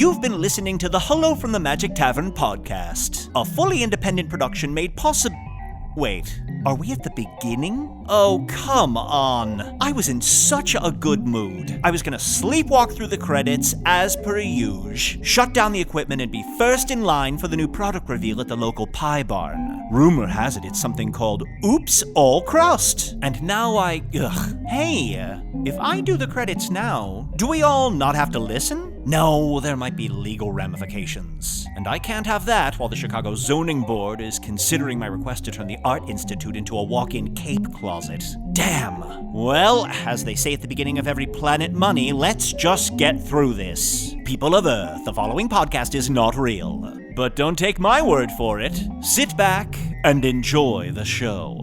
You've been listening to the Hello from the Magic Tavern podcast, a fully independent production made possible. Wait, are we at the beginning? Oh, come on. I was in such a good mood. I was gonna sleepwalk through the credits as per usual, shut down the equipment and be first in line for the new product reveal at the local pie barn. Rumor has it it's something called Oops All Crust. And now hey, if I do the credits now, do we all not have to listen? No, there might be legal ramifications. And I can't have that while the Chicago Zoning Board is considering my request to turn the Art Institute into a walk-in cape closet. Damn. Well, as they say at the beginning of every Planet Money, let's just get through this. People of Earth, the following podcast is not real. But don't take my word for it. Sit back and enjoy the show.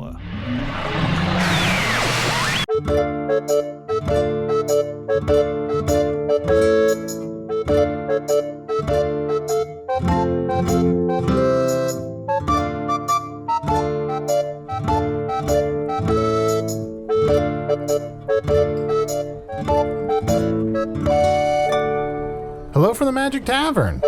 Hello from the Magic Tavern,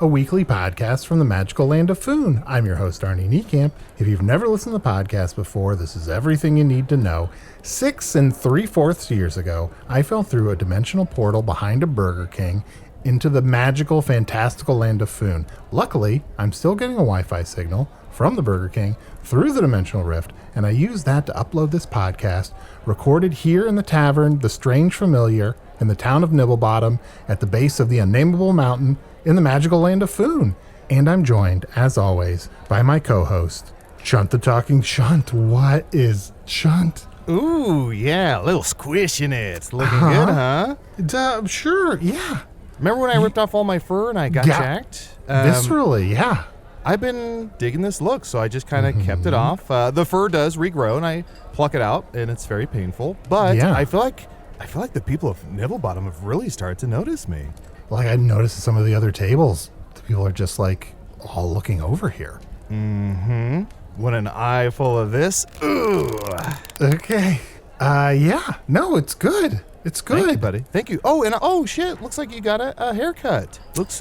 a weekly podcast from the magical land of Foon. I'm your host, Arnie Niekamp. If you've never listened to the podcast before, this is everything you need to know. 6 3/4 years ago, I fell through a dimensional portal behind a Burger King into the magical, fantastical land of Foon. Luckily, I'm still getting a Wi-Fi signal from the Burger King through the dimensional rift, and I used that to upload this podcast, recorded here in the tavern, The Strange Familiar, in the town of Nibblebottom, at the base of the unnameable mountain in the magical land of Foon. And I'm joined, as always, by my co-host, Chunt the Talking Chunt. What is Chunt? Ooh, yeah, a little squish in it. It's looking good, huh? Sure, yeah. Remember when I ripped off all my fur and I got jacked? Viscerally, yeah. I've been digging this look, so I just kind of kept it off. The fur does regrow, and I pluck it out, and it's very painful. But yeah. I feel like the people of Nibblebottom have really started to notice me. Like I noticed at some of the other tables, the people are just like all looking over here. Mm-hmm. When an eye full of this, ooh. Okay. Yeah. No, it's good. It's good. Thank you, buddy. Thank you. Oh, and oh shit, looks like you got a haircut. Looks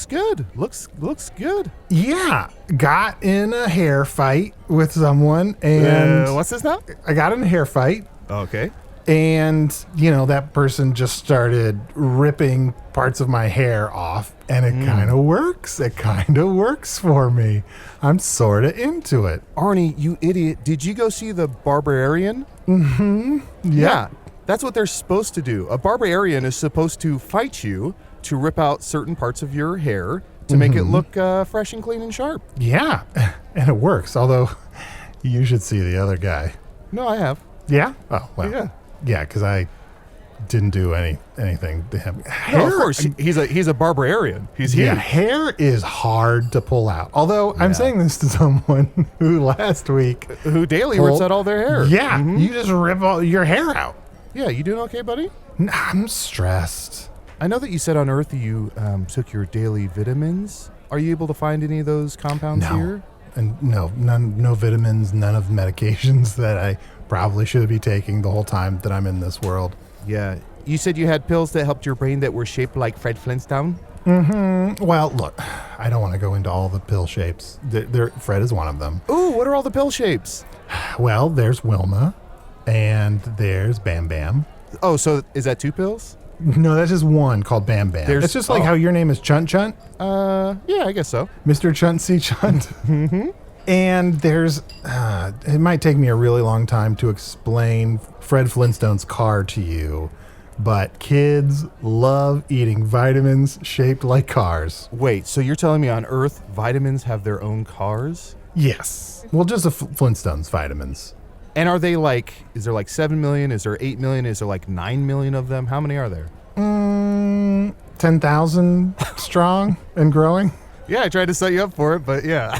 good. Looks good. Yeah. Got in a hair fight with someone, and what's this now? I got in a hair fight. Okay. And, that person just started ripping parts of my hair off, and it kind of works. It kind of works for me. I'm sort of into it. Arnie, you idiot. Did you go see the Barbarian? Mm-hmm. Yeah. That's what they're supposed to do. A Barbarian is supposed to fight you to rip out certain parts of your hair to make it look fresh and clean and sharp. Yeah, and it works, although you should see the other guy. No, I have. Yeah? Oh, well. Yeah. Yeah, because I didn't do anything to him. No, of course, he's a barbarian. He's huge. Yeah, hair is hard to pull out. Although I'm saying this to someone who last week who daily rips out all their hair. Yeah, you just rip all your hair out. Yeah, you doing okay, buddy? I'm stressed. I know that you said on Earth you took your daily vitamins. Are you able to find any of those compounds here? And no vitamins, none of medications that I probably should be taking the whole time that I'm in this world. Yeah. You said you had pills that helped your brain that were shaped like Fred Flintstone? Mm-hmm. Well, look, I don't want to go into all the pill shapes. Fred is one of them. Ooh, what are all the pill shapes? Well, there's Wilma, and there's Bam Bam. Oh, so is that 2 pills? No, that's just one called Bam Bam. It's just like how your name is Chunt Chunt. Yeah, I guess so. Mr. Chunt C. Chunt. Mm-hmm. And there's, it might take me a really long time to explain Fred Flintstone's car to you, but kids love eating vitamins shaped like cars. Wait, so you're telling me on Earth, vitamins have their own cars? Yes. Well, just the Flintstones vitamins. And are they is there 7 million? Is there 8 million? Is there 9 million of them? How many are there? 10,000 strong and growing. Yeah, I tried to set you up for it, but yeah.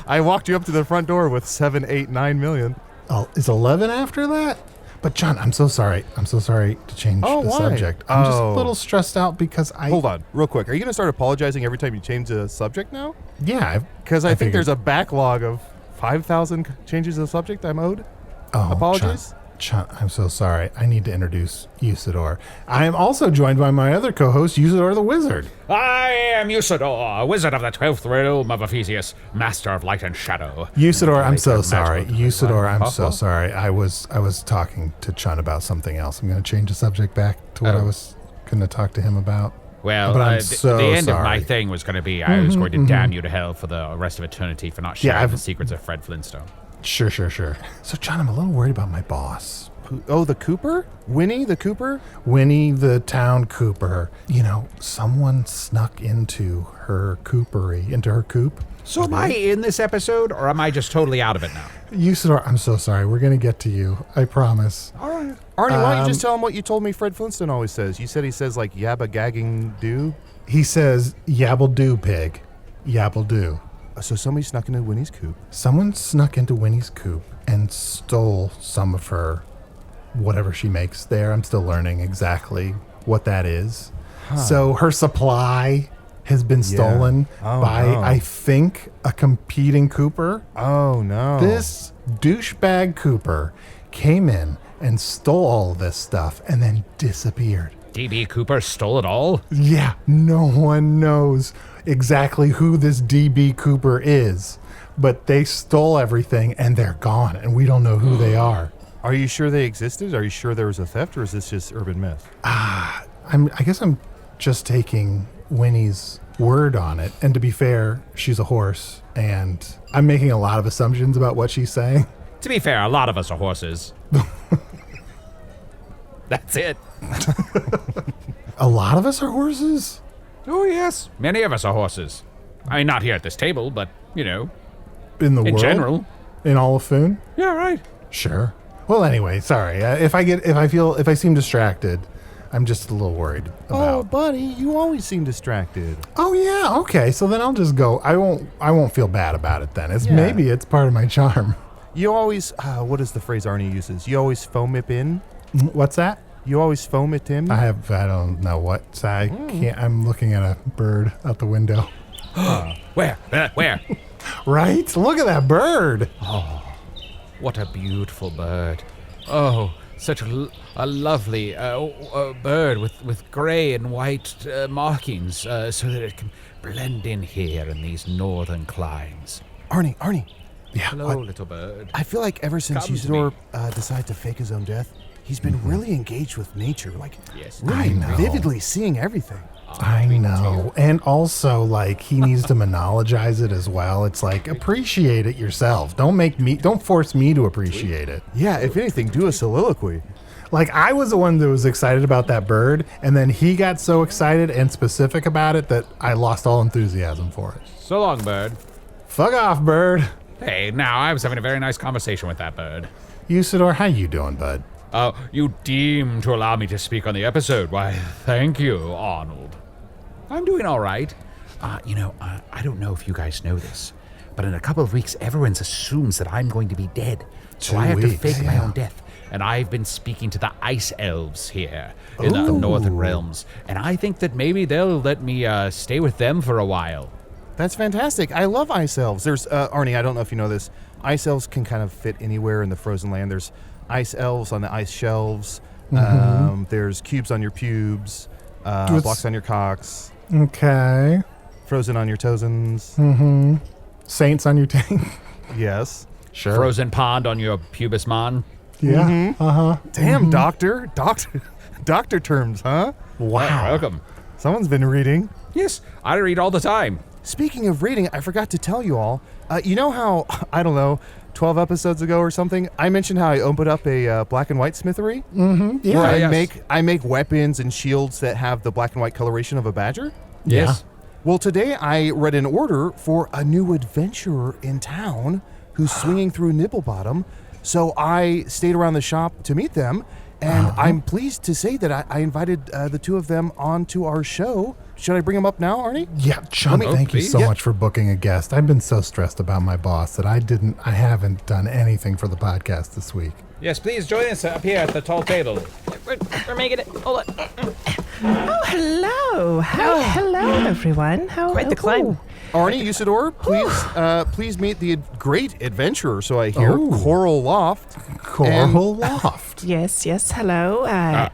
I walked you up to the front door with 7, 8, 9 million. Oh, is 11 after that? But John, I'm so sorry. I'm so sorry to change the subject. I'm just a little stressed out because Hold on, real quick. Are you going to start apologizing every time you change the subject now? Yeah. Because I think there's a backlog of 5,000 changes of subject I'm owed. Oh, apologies? Chunt, I'm so sorry. I need to introduce Usidore. I am also joined by my other co-host, Usidore the Wizard. I am Usidore, wizard of the 12th realm of Ephesius, master of light and shadow. Usidore, I'm so sorry. Usidore, I'm so sorry. I was talking to Chunt about something else. I'm going to change the subject back to what I was going to talk to him about. Well, but I'm the end sorry. of my thing was going to be I was going to damn you to hell for the rest of eternity for not sharing the secrets of Fred Flintstone. Sure. So, John, I'm a little worried about my boss. Oh, the Cooper? Winnie the Cooper? Winnie the town Cooper. You know, someone snuck into her coopery, into her coop. So am I in this episode, or am I just totally out of it now? Usidore, I'm so sorry. We're going to get to you. I promise. All right. Arnie, why don't you just tell him what you told me Fred Flintstone always says? You said he says, like, yabba gagging do? He says, yabble do, pig. Yabble do. So somebody snuck into Winnie's coop. Someone snuck into Winnie's coop and stole some of her whatever she makes there. I'm still learning exactly what that is. So her supply has been stolen by, I think, a competing Cooper. Oh, no. This douchebag Cooper came in and stole all of this stuff and then disappeared. DB Cooper stole it all? Yeah, no one knows exactly who this DB Cooper is, but they stole everything and they're gone and we don't know who they are. Are you sure they existed? Are you sure there was a theft, or is this just urban myth? I guess I'm just taking Winnie's word on it. And to be fair, she's a horse and I'm making a lot of assumptions about what she's saying. To be fair, a lot of us are horses. That's it. A lot of us are horses? Oh, yes. Many of us are horses. I mean, not here at this table, but, you know. In the world? In general. In all of Foon? Yeah, right. Sure. Well, anyway, sorry. If I seem distracted, I'm just a little worried about. Oh, buddy, you always seem distracted. Oh, yeah. Okay. So then I'll just go. I won't feel bad about it then. Maybe it's part of my charm. You always, what is the phrase Arnie uses? You always foam it in? What's that? You always foam it in? I don't know what. I can't. I'm looking at a bird out the window. Where? Where? Right? Look at that bird. Oh, what a beautiful bird. Oh, such a lovely bird with gray and white markings so that it can blend in here in these northern climes. Arnie. Yeah. Hello, little bird. I feel like ever since Usidore decided to fake his own death, he's been really engaged with nature, like really vividly seeing everything. I know. And also, like, he needs to monologize it as well. It's like, appreciate it yourself. Don't force me to appreciate it. Yeah, if anything, do a soliloquy. Like, I was the one that was excited about that bird, and then he got so excited and specific about it that I lost all enthusiasm for it. So long, bird. Fuck off, bird. Hey, now, I was having a very nice conversation with that bird. Usidore, how you doing, bud? You deem to allow me to speak on the episode. Why, thank you, Arnold. I'm doing all right. I don't know if you guys know this, but in a couple of weeks, everyone assumes that I'm going to be dead. So I have to fake my own death. And I've been speaking to the ice elves here in the northern realms. And I think that maybe they'll let me stay with them for a while. That's fantastic. I love ice elves. There's, Arnie, I don't know if you know this. Ice elves can kind of fit anywhere in the frozen land. There's ice elves on the ice shelves. Mm-hmm. There's cubes on your pubes. Blocks on your cocks. Okay. Frozen on your toesins. Mm-hmm. Saints on your tank. Yes. Sure. Frozen pond on your pubis mon. Yeah. Mm-hmm. Uh-huh. Damn, doctor terms, huh? Wow. Welcome. Someone's been reading. Yes, I read all the time. Speaking of reading, I forgot to tell you all. You know how, I don't know, 12 episodes ago or something, I mentioned how I opened up a black and white smithery? Mm-hmm. Yeah. Where I make weapons and shields that have the black and white coloration of a badger? Yes. Well, today I read an order for a new adventurer in town who's swinging through Nibblebottom. So I stayed around the shop to meet them, and I'm pleased to say that I invited the two of them onto our show. Should I bring them up now, Arnie? Yeah, Chunt, thank you so much for booking a guest. I've been so stressed about my boss that I haven't done anything for the podcast this week. Yes, please join us up here at the tall table. We're making it. Hold on. Oh, hello. Hello, everyone. Quite the climb. Arnie, Usidore, please meet the great adventurer, so I hear, Coral Loft. Coral Loft. Yes, hello.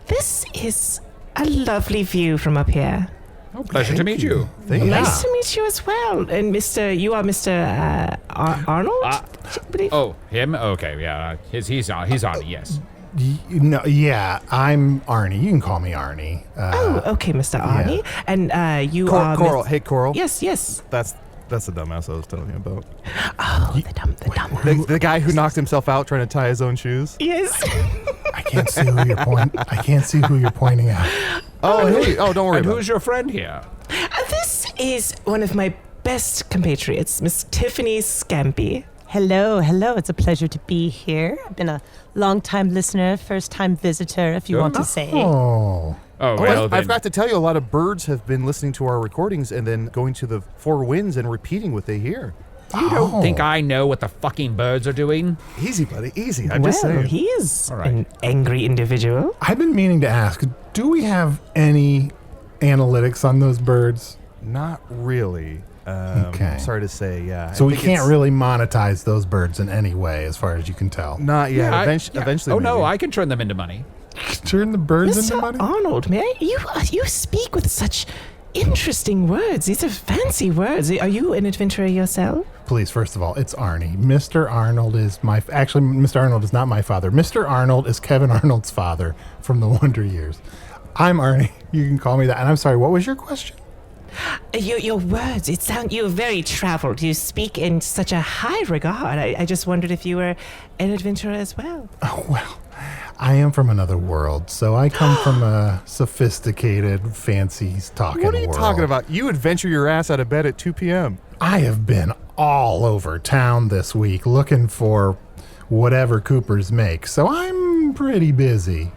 This is a lovely view from up here. Oh, pleasure to meet you. Nice to meet you as well. And you are Mr. Arnold? I believe? Oh, him? Okay, yeah. He's Arnie, yes. I'm Arnie. You can call me Arnie. Okay, Mr. Arnie. Yeah. And you are... Coral. Hey, Coral. Yes. That's the dumbass I was telling you about. Oh, the dumb The guy who knocked himself out trying to tie his own shoes. Yes. I can't see who you're pointing at. Oh, hey. Oh, don't worry And about it. who's your friend here? This is one of my best compatriots, Miss Tiffany Scampi. Hello. It's a pleasure to be here. I've been a long-time listener, first-time visitor, if you want to say. I've got to tell you, a lot of birds have been listening to our recordings and then going to the four winds and repeating what they hear. You don't think I know what the fucking birds are doing? Easy, buddy, easy. I'm just saying. He is an angry individual. I've been meaning to ask, do we have any analytics on those birds? Not really. Okay. Sorry to say, yeah. So we can't really monetize those birds in any way, as far as you can tell. Not yet. Eventually. Oh, no, maybe. I can turn them into money. Turn the birds Mr. into money? Arnold, you speak with such interesting words. These are fancy words. Are you an adventurer yourself? Please, first of all, it's Arnie. Mr. Arnold is actually, Mr. Arnold is not my father. Mr. Arnold is Kevin Arnold's father from the Wonder Years. I'm Arnie. You can call me that. And I'm sorry, what was your question? Your words, you're very traveled. You speak in such a high regard. I just wondered if you were an adventurer as well. Oh, well, I am from another world, so I come from a sophisticated, fancy talking world. What are you talking about? You adventure your ass out of bed at 2 p.m. I have been all over town this week looking for whatever Coopers make, so I'm pretty busy.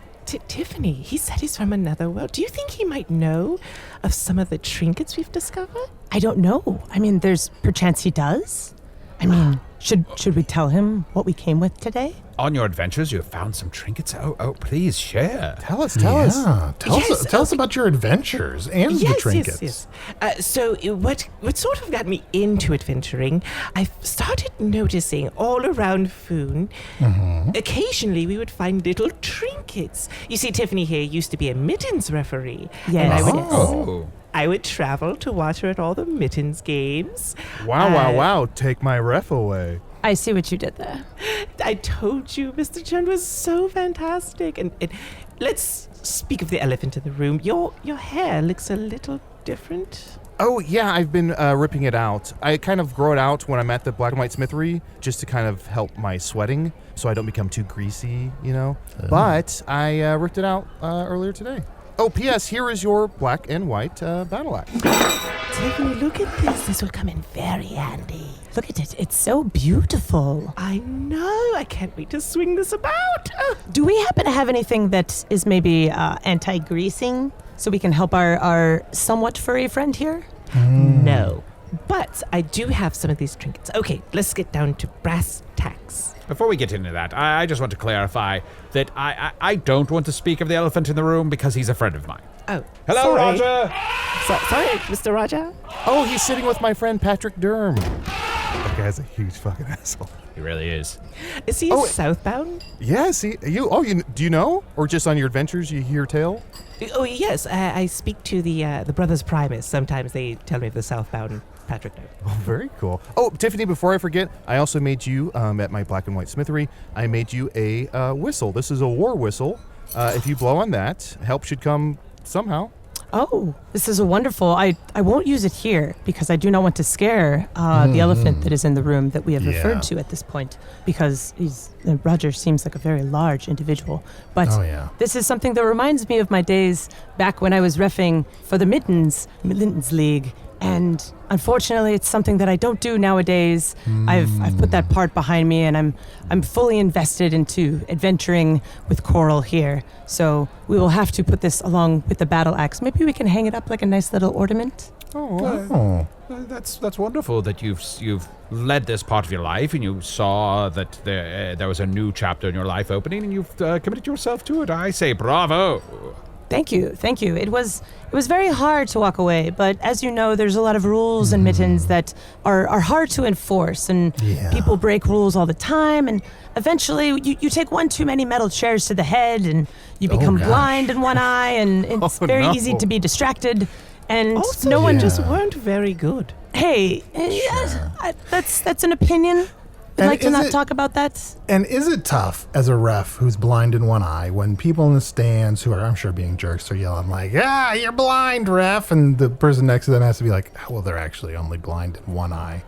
Tiffany, he said he's from another world. Do you think he might know of some of the trinkets we've discovered? I don't know. I mean, there's perchance he does. I mean, should we tell him what we came with today? On your adventures, you have found some trinkets. Oh, please share. Tell us. Tell us about your adventures and the trinkets. Yes. So what sort of got me into adventuring, I started noticing all around Foon, occasionally we would find little trinkets. You see, Tiffany here used to be a Mittens referee. Yes. And I would travel to watch her at all the Mittens games. Wow. Take my ref away. I see what you did there. I told you, Mr. Chunt was so fantastic. And let's speak of the elephant in the room. Your hair looks a little different. Oh, yeah, I've been ripping it out. I kind of grow it out when I'm at the black and white smithery just to kind of help my sweating so I don't become too greasy, you know. But I ripped it out earlier today. Oh, P.S., here is your black and white battle axe. Tiffany, look at this. This will come in very handy. Look at it. It's so beautiful. I know. I can't wait to swing this about. Do we happen to have anything that is maybe anti-greasing so we can help our somewhat furry friend here? No. But I do have some of these trinkets. Okay, let's get down to brass tacks. Before we get into that, I just want to clarify that I don't want to speak of the elephant in the room because he's a friend of mine. Oh, hello, sorry. Roger. Sorry, Mr. Roger. Oh, he's sitting with my friend Patrick Durham. That guy's a huge fucking asshole. He really is. Is he southbound? Yes. Do you know? Or just on your adventures you hear tale? Oh, yes. I speak to the Brothers Primus. Sometimes they tell me of the southbound Patrick Durham. Oh, very cool. Oh, Tiffany, before I forget, I also made you, at my black and white smithery, I made you a whistle. This is a war whistle. If you blow on that, help should come somehow. Oh, this is wonderful. I won't use it here because I do not want to scare the elephant that is in the room that we have referred to at this point because Roger seems like a very large individual. But this is something that reminds me of my days back when I was reffing for the Mittens League. And unfortunately, it's something that I don't do nowadays. I've put that part behind me, and I'm fully invested into adventuring with Coral here. So we will have to put this along with the battle axe. Maybe we can hang it up like a nice little ornament. That's wonderful that you've led this part of your life, and you saw that there was a new chapter in your life opening, and you've committed yourself to it. I say bravo. Thank you. It was very hard to walk away, but as you know, there's a lot of rules in Mittens that are hard to enforce, and people break rules all the time, and eventually you take one too many metal chairs to the head, and you become blind in one eye, and it's very easy to be distracted, and also, no one just weren't very good. Hey, that's an opinion. I'd like to not talk about that. And is it tough as a ref who's blind in one eye when people in the stands who are, I'm sure, being jerks are yelling like, you're blind, ref, and the person next to them has to be like, well, they're actually only blind in one eye.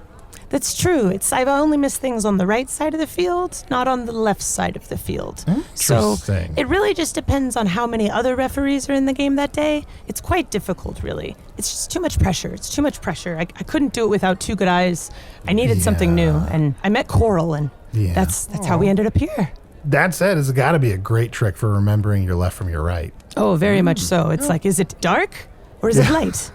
That's true. I've only missed things on the right side of the field, not on the left side of the field. So it really just depends on how many other referees are in the game that day. It's quite difficult, really. It's just too much pressure. It's too much pressure. I couldn't do it without two good eyes. I needed something new, and I met Coral, and that's how we ended up here. That said, it's got to be a great trick for remembering your left from your right. Oh, very much so. It's like, is it dark or is it light?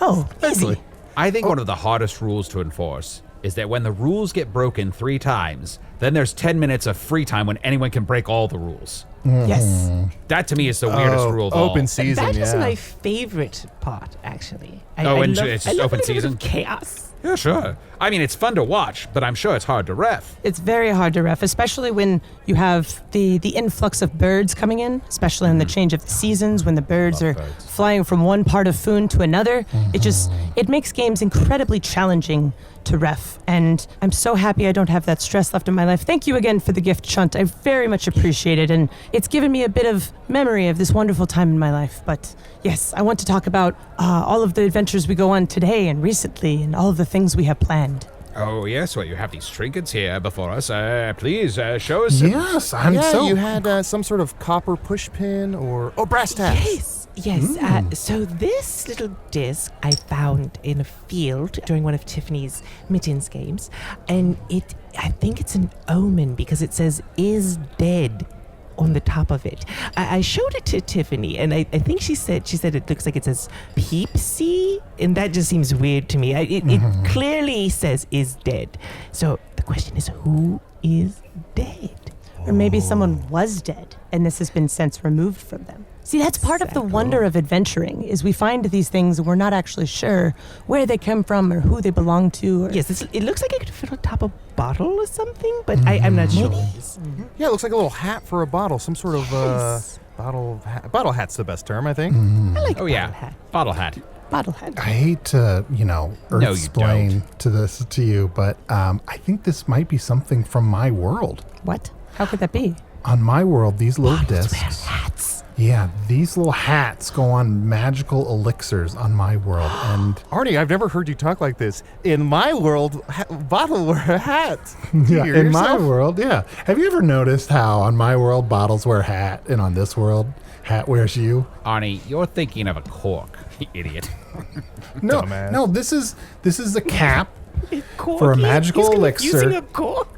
Oh, easy. I think one of the hardest rules to enforce is that when the rules get broken 3 times, then there's 10 minutes of free time when anyone can break all the rules. Yes. That to me is the weirdest rule of all. Open season, That is my favorite part, actually. I it's love open a little bit season? of chaos. Yeah, sure. I mean, it's fun to watch, but I'm sure it's hard to ref. It's very hard to ref, especially when you have the influx of birds coming in, especially in the change of the seasons when the birds are flying from one part of Foon to another. It makes games incredibly challenging to ref, and I'm so happy I don't have that stress left in my life. Thank you again for the gift, Chunt. I very much appreciate it, and it's given me a bit of memory of this wonderful time in my life. But yes, I want to talk about all of the adventures we go on today and recently, and all of the things we have planned. Oh, yes. Well, you have these trinkets here before us. Please, show us. Yes, you had some sort of copper push pin or brass tacks. Yes. So this little disc I found in a field during one of Tiffany's Mittens games, and I think it's an omen because it says "is dead" on the top of it. I showed it to Tiffany, and I think she said it looks like it says Peepsy, and that just seems weird to me. It clearly says "is dead." So the question is, who is dead? Or maybe someone was dead, and this has been since removed from them. See, that's part of the wonder of adventuring, is we find these things and we're not actually sure where they come from or who they belong to. Yes, it looks like it could fit on top of a bottle or something, but I'm not sure. Yeah, it looks like a little hat for a bottle, some sort of bottle hat. Bottle hat's the best term, I think. I like bottle hat. Bottle hat. Bottle hat. I hate to, explain to you, but I think this might be something from my world. What? How could that be? On my world, these little Bottles discs. wear hats. Yeah, these little hats go on magical elixirs on my world, and Arnie, I've never heard you talk like this. In my world, bottle wear a hat. in my world, yeah. Have you ever noticed how on my world bottles wear hat, and on this world, hat wears you? Arnie, you're thinking of a cork, you idiot. No, Dumbass. no. This is the cap Corky? for a magical He's elixir. using a cork.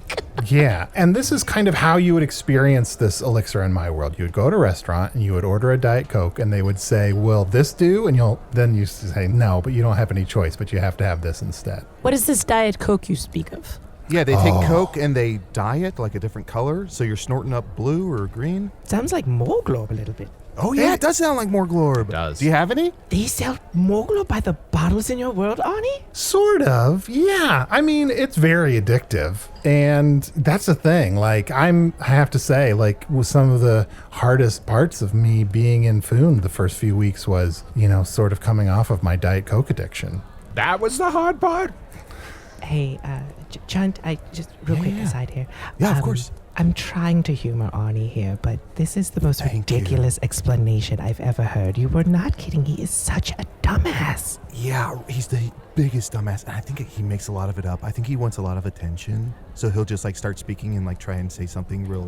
Yeah, and this is kind of how you would experience this elixir in my world. You would go to a restaurant and you would order a Diet Coke, and they would say, "Will this do?" And you say, "No, but you don't have any choice, but you have to have this instead." What is this Diet Coke you speak of? Yeah, they take Coke and they dye it like a different color, so you're snorting up blue or green. Sounds like Morglobe a little bit. Oh yeah, it does sound like more Glorb. It does. Do you have any? They sell Morglobe by the bottles in your world, Arnie? Sort of, yeah. I mean, it's very addictive, and that's the thing. Like, I have to say, like, with some of the hardest parts of me being in Foon the first few weeks was, sort of coming off of my Diet Coke addiction. That was the hard part? Hey, Chunt, I just real quick aside here. Yeah, of course. I'm trying to humor Arnie here, but this is the most ridiculous explanation I've ever heard. You were not kidding. He is such a dumbass. Yeah, he's the biggest dumbass, and I think he makes a lot of it up. I think he wants a lot of attention, so he'll just start speaking and try and say something real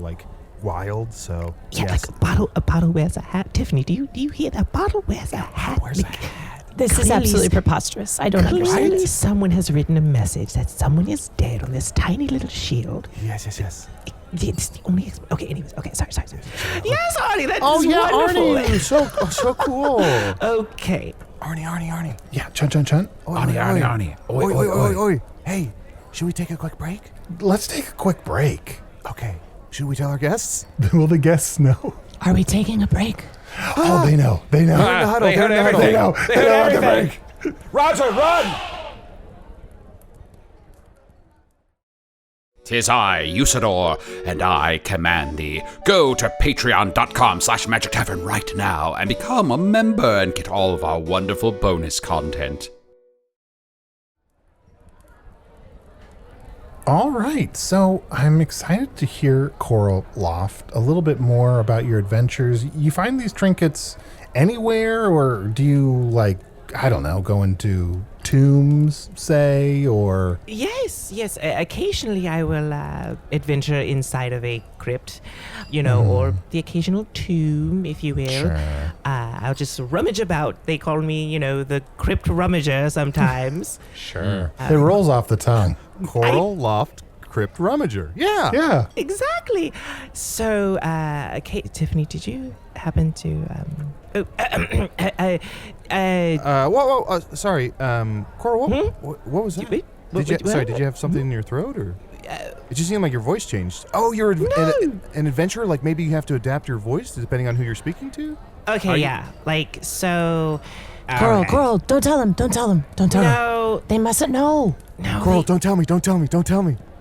wild. So Yeah, yes. like a bottle wears a hat. Tiffany, do you hear that? Bottle wears a hat. Where's a hat? This is absolutely prepostrious. I don't Clearly understand. someone has written a message that someone is dead on this tiny little shield. Yes. It's the only okay, anyways. Okay, sorry. Yes, Arnie, that's Oh yeah, wonderful. Arnie, so cool. Okay. Arnie. Yeah, Chunt. Arnie. Oi. Hey, should we take a quick break? Let's take a quick break. Okay. Should we tell our guests? Will the guests know? Are we taking a break? Oh, they know. They heard everything. They know everything. Roger, run! 'Tis I, Usidore, and I command thee. Go to patreon.com/Magic Tavern right now and become a member and get all of our wonderful bonus content. All right, so I'm excited to hear Coral Loft a little bit more about your adventures. You find these trinkets anywhere, or do you, go into tombs, say, or... Yes. Occasionally I will adventure inside of a crypt, or the occasional tomb, if you will. Sure. I'll just rummage about. They call me, the Crypt Rummager sometimes. Sure. It rolls off the tongue. Coral Loft Crypt Rummager. Yeah. Yeah. Exactly. So, Tiffany, did you happen to... sorry. Coral, what was that? Did you have something in your throat, or? It just seemed like your voice changed. Oh, you're an adventurer? Like maybe you have to adapt your voice depending on who you're speaking to? Okay, yeah. Coral, don't tell him. Don't tell him. No. They mustn't know. No. Coral, don't tell me.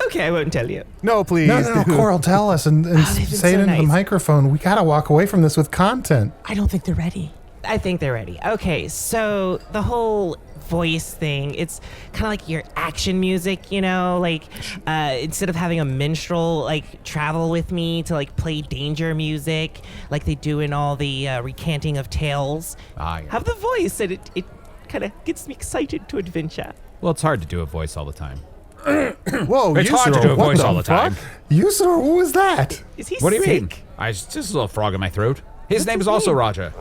Okay, I won't tell you. No, please. No, Coral, tell us and say it into the microphone. We gotta walk away from this with content. I don't think they're ready. I think they're ready. Okay, so the whole voice thing, it's kind of like your action music, instead of having a minstrel travel with me to play danger music like they do in all the recanting of tales. Yeah. Have the voice, and it kind of gets me excited to adventure. Well, it's hard to do a voice all the time. Whoa, it's hard to do a voice all the time. Usidore, what was that? Is he What do you sick? mean? It's just a little frog in my throat. His name is also Roger.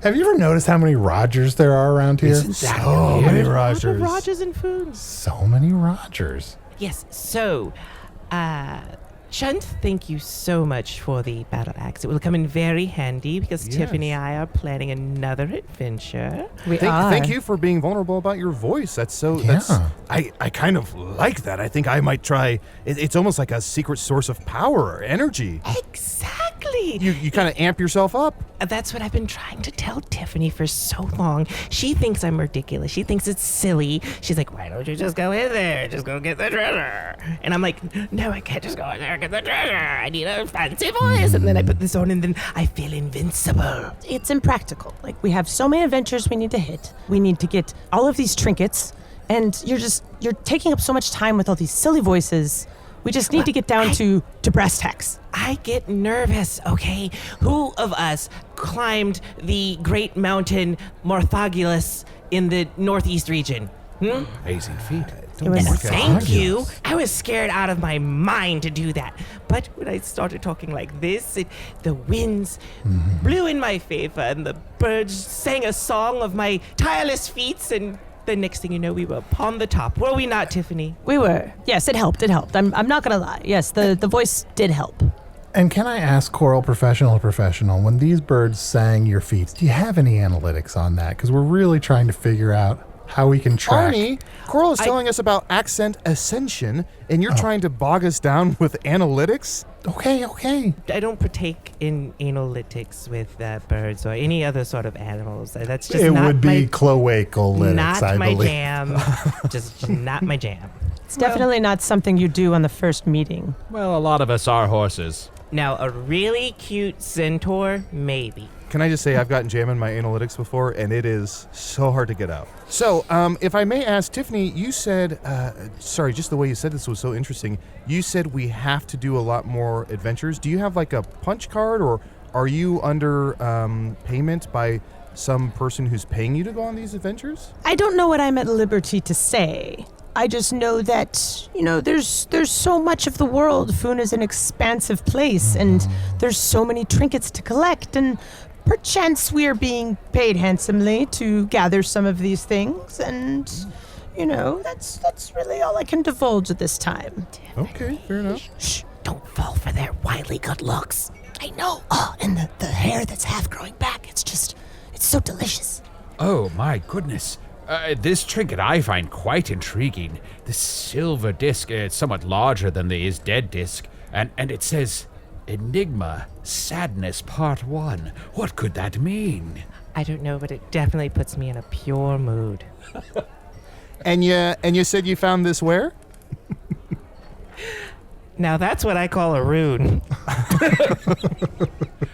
Have you ever noticed how many Rogers there are around here? So many Rogers. Rogers and food. So many Rogers. Yes, so, Chunt, thank you so much for the battle axe. It will come in very handy because Tiffany and I are planning another adventure. Thank you for being vulnerable about your voice. I kind of like that. I think I might try. It's almost like a secret source of power or energy. Exactly. You kind of amp yourself up. That's what I've been trying to tell Tiffany for so long. She thinks I'm ridiculous. She thinks it's silly. She's like, why don't you just go in there? Just go get the treasure. And I'm like, no, I can't just go in there and get the treasure. I need a fancy voice. And then I put this on and then I feel invincible. It's impractical. We have so many adventures we need to hit. We need to get all of these trinkets. And you're taking up so much time with all these silly voices. We just need to get down to brass tacks. I get nervous, okay? Who of us climbed the great mountain Morthagulus in the northeast region? Amazing feat. Thank you. I was scared out of my mind to do that. But when I started talking like this, the winds blew in my favor and the birds sang a song of my tireless feats, and the next thing you know, we were upon the top. Were we not, Tiffany? We were. Yes, it helped. I'm not going to lie. Yes, the voice did help. And can I ask, Coral, professional, when these birds sang your feats, do you have any analytics on that? Because we're really trying to figure out how we can track. Arnie, Coral is telling us about accent ascension, and you're trying to bog us down with analytics? Okay. I don't partake in analytics with birds or any other sort of animals. That's just it not would be cloacalytics, not I my believe. jam. Just not my jam. It's definitely not something you do on the first meeting. Well, a lot of us are horses. Now, a really cute centaur, maybe. Can I just say I've gotten jam in my analytics before, and it is so hard to get out. So, if I may ask, Tiffany, you said, just the way you said this was so interesting. You said we have to do a lot more adventures. Do you have a punch card, or are you under payment by some person who's paying you to go on these adventures? I don't know what I'm at liberty to say. I just know that, there's so much of the world. Foon is an expansive place, and there's so many trinkets to collect, and perchance we are being paid handsomely to gather some of these things, and, that's really all I can divulge at this time. Okay, fair enough. Shh, don't fall for their wily good looks. I know. Oh, and the hair that's half growing back, it's so delicious. Oh, my goodness. This trinket I find quite intriguing. The silver disc, it's somewhat larger than the is dead disc, and it says Enigma, Sadness Part 1. What could that mean? I don't know, but it definitely puts me in a pure mood. And you said you found this where? Now that's what I call a rune.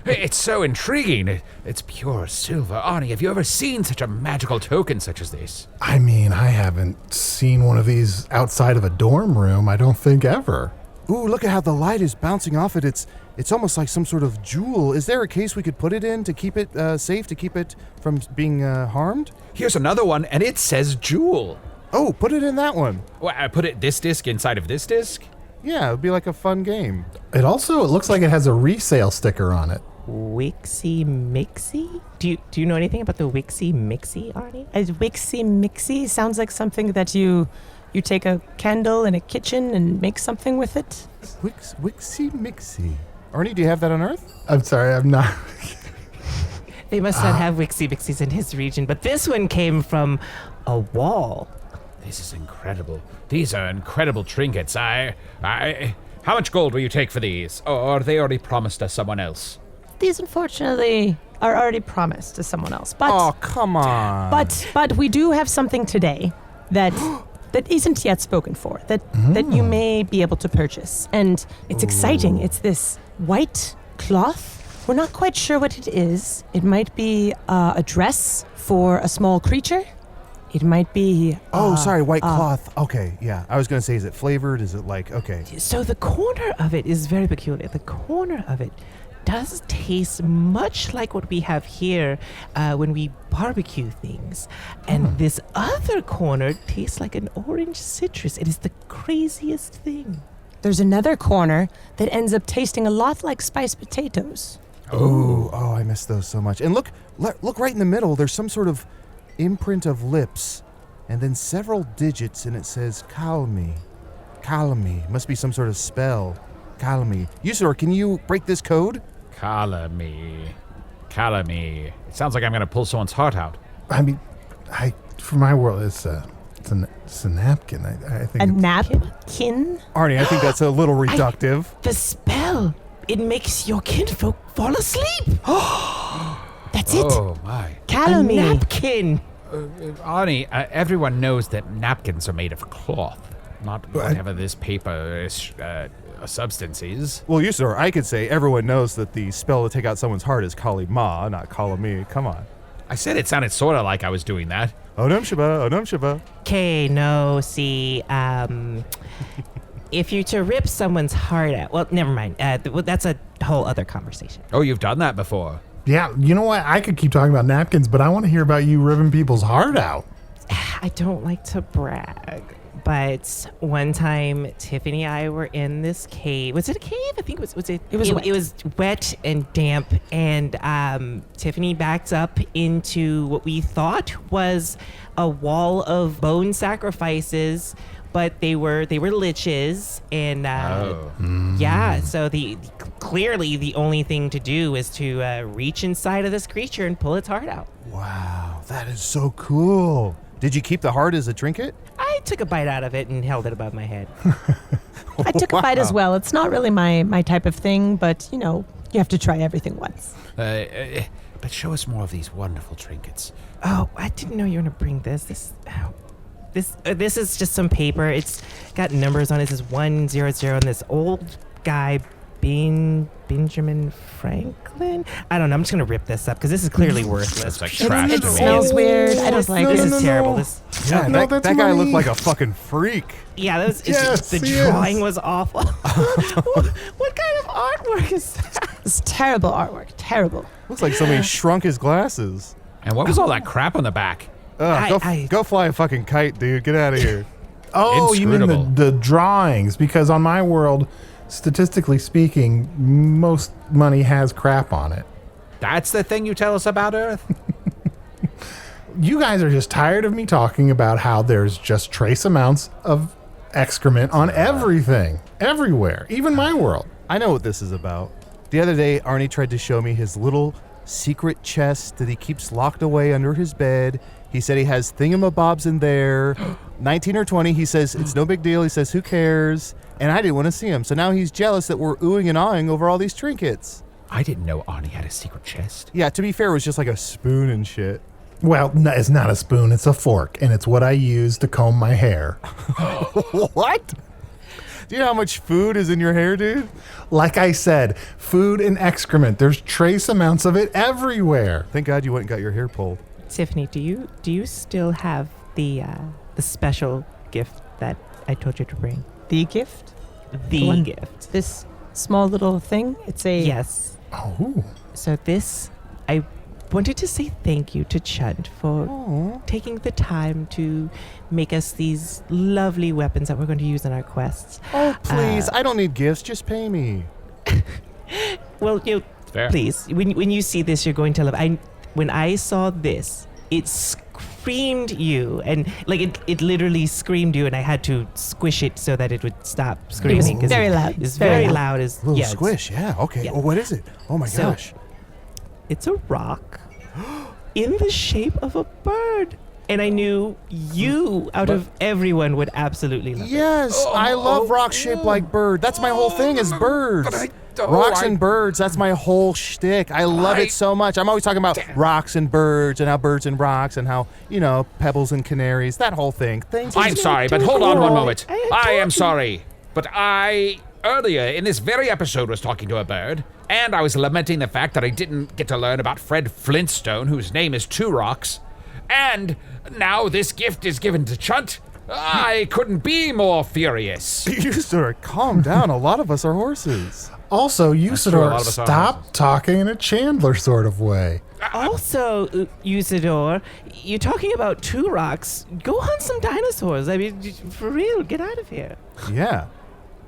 It's so intriguing. It's pure silver. Arnie, have you ever seen such a magical token such as this? I mean, I haven't seen one of these outside of a dorm room, I don't think ever. Ooh, look at how the light is bouncing off it. It's almost like some sort of jewel. Is there a case we could put it in to keep it safe, to keep it from being harmed? Here's another one, and it says jewel. Oh, put it in that one. Well, I put this disc inside of this disc? Yeah, it would be like a fun game. It looks like it has a resale sticker on it. Wixie Mixie? Do you know anything about the Wixie Mixie, Arnie? Wixie Mixie sounds like something that you take a candle in a kitchen and make something with it. Wixie Mixie. Arnie, do you have that on Earth? I'm sorry, I'm not. They must not have Wixie Mixies in his region, but this one came from a wall. This is incredible. These are incredible trinkets. How much gold will you take for these? Or are they already promised to someone else? These, unfortunately, are already promised to someone else. But Oh, come on. but we do have something today that isn't yet spoken for, that you may be able to purchase. And it's exciting. It's this white cloth. We're not quite sure what it is. It might be a dress for a small creature. It might be... white cloth. Okay, yeah. I was going to say, is it flavored? Is it like, okay. So the corner of it is very peculiar. The corner of it does taste much like what we have here when we barbecue things. And this other corner tastes like an orange citrus. It is the craziest thing. There's another corner that ends up tasting a lot like spiced potatoes. Oh, I miss those so much. And look right in the middle. There's some sort of imprint of lips and then several digits, and it says Kalmi. Kalmi. Must be some sort of spell. Kalmi. Usidore, can you break this code? Kalami. It sounds like I'm going to pull someone's heart out. I mean, for my world, it's a napkin. I think A napkin? Arnie, I think that's a little reductive. The spell. It makes your kinfolk fall asleep. That's it. Oh, my. A Calumny. napkin. Arnie, everyone knows that napkins are made of cloth, not whatever this paper substance is. Well, Usidore, I could say everyone knows that the spell to take out someone's heart is Kali Ma, not Kala Me. Come on. I said it sounded sort of like I was doing that. Onam Shiba. Okay, no, see, if you're to rip someone's heart out, well, never mind. That's a whole other conversation. Oh, you've done that before. Yeah, you know what? I could keep talking about napkins, but I want to hear about you ripping people's heart out. I don't like to brag, but one time Tiffany and I were in this cave. Was it a cave? I think it was wet. It was wet and damp, and Tiffany backed up into what we thought was a wall of bone sacrifices, but they were liches, and yeah. So clearly the only thing to do is to reach inside of this creature and pull its heart out. Wow, that is so cool. Did you keep the heart as a trinket? I took a bite out of it and held it above my head. I took a bite as well. It's not really my type of thing, but, you have to try everything once. But show us more of these wonderful trinkets. Oh, I didn't know you were going to bring this. This is just some paper. It's got numbers on it. It says 100, and this old guy, Benjamin Franklin? I don't know. I'm just going to rip this up because this is clearly worthless. It's like trash It to me. smells weird. I don't like This it. is terrible. That guy looked like a fucking freak. Yeah, Yes, the he is. drawing was awful. What kind of artwork is that? It's terrible artwork. Terrible. Looks like somebody shrunk his glasses. And what was all that crap on the back? Go fly a fucking kite, dude. Get out of here. Oh, you mean Inscrutable. the drawings? Because on my world, statistically speaking, most money has crap on it. That's the thing you tell us about Earth? You guys are just tired of me talking about how there's just trace amounts of excrement on everything, everywhere, even my world. I know what this is about. The other day, Arnie tried to show me his little secret chest that he keeps locked away under his bed. He said he has thingamabobs in there. 19 or 20, he says, it's no big deal. He says, who cares? And I didn't want to see him. So now he's jealous that we're oohing and ahhing over all these trinkets. I didn't know Arnie had a secret chest. Yeah, to be fair, it was just like a spoon and shit. Well, no, it's not a spoon, it's a fork, and it's what I use to comb my hair. What? Do you know how much food is in your hair, dude? Like I said, food and excrement. There's trace amounts of it everywhere. Thank God you went and got your hair pulled. Tiffany, do you still have the special gift that I told you to bring? The gift? The gift. This small little thing? It's a... Yes. Oh. So this, I wanted to say thank you to Chunt for taking the time to make us these lovely weapons that we're going to use in our quests. Oh, please. I don't need gifts. Just pay me. Well, Fair. please, when you see this, you're going to love it. When I saw this, it screamed you, and like it literally screamed you, and I had to squish it so that it would stop screaming. It was very loud. It's very loud. Little squish, yeah. Okay. Yeah. Well, what is it? Oh my gosh. It's a rock in the shape of a bird. And I knew you, out of everyone, would absolutely love it. Yes, I love rocks shaped like bird. That's my whole thing is birds. Rocks and birds, that's my whole shtick. I love it so much. I'm always talking about rocks and birds and how birds and rocks and how, pebbles and canaries, that whole thing. I'm sorry, but hold on one moment. I am sorry, but I, earlier in this very episode, was talking to a bird, and I was lamenting the fact that I didn't get to learn about Fred Flintstone, whose name is Two Rocks, and now this gift is given to Chunt. I couldn't be more furious. Usidore, calm down. A lot of us are horses. Also, Usidore, stop talking in a Chandler sort of way. Also, Usidore, you're talking about Two Rocks. Go hunt some dinosaurs. I mean, for real, get out of here. Yeah.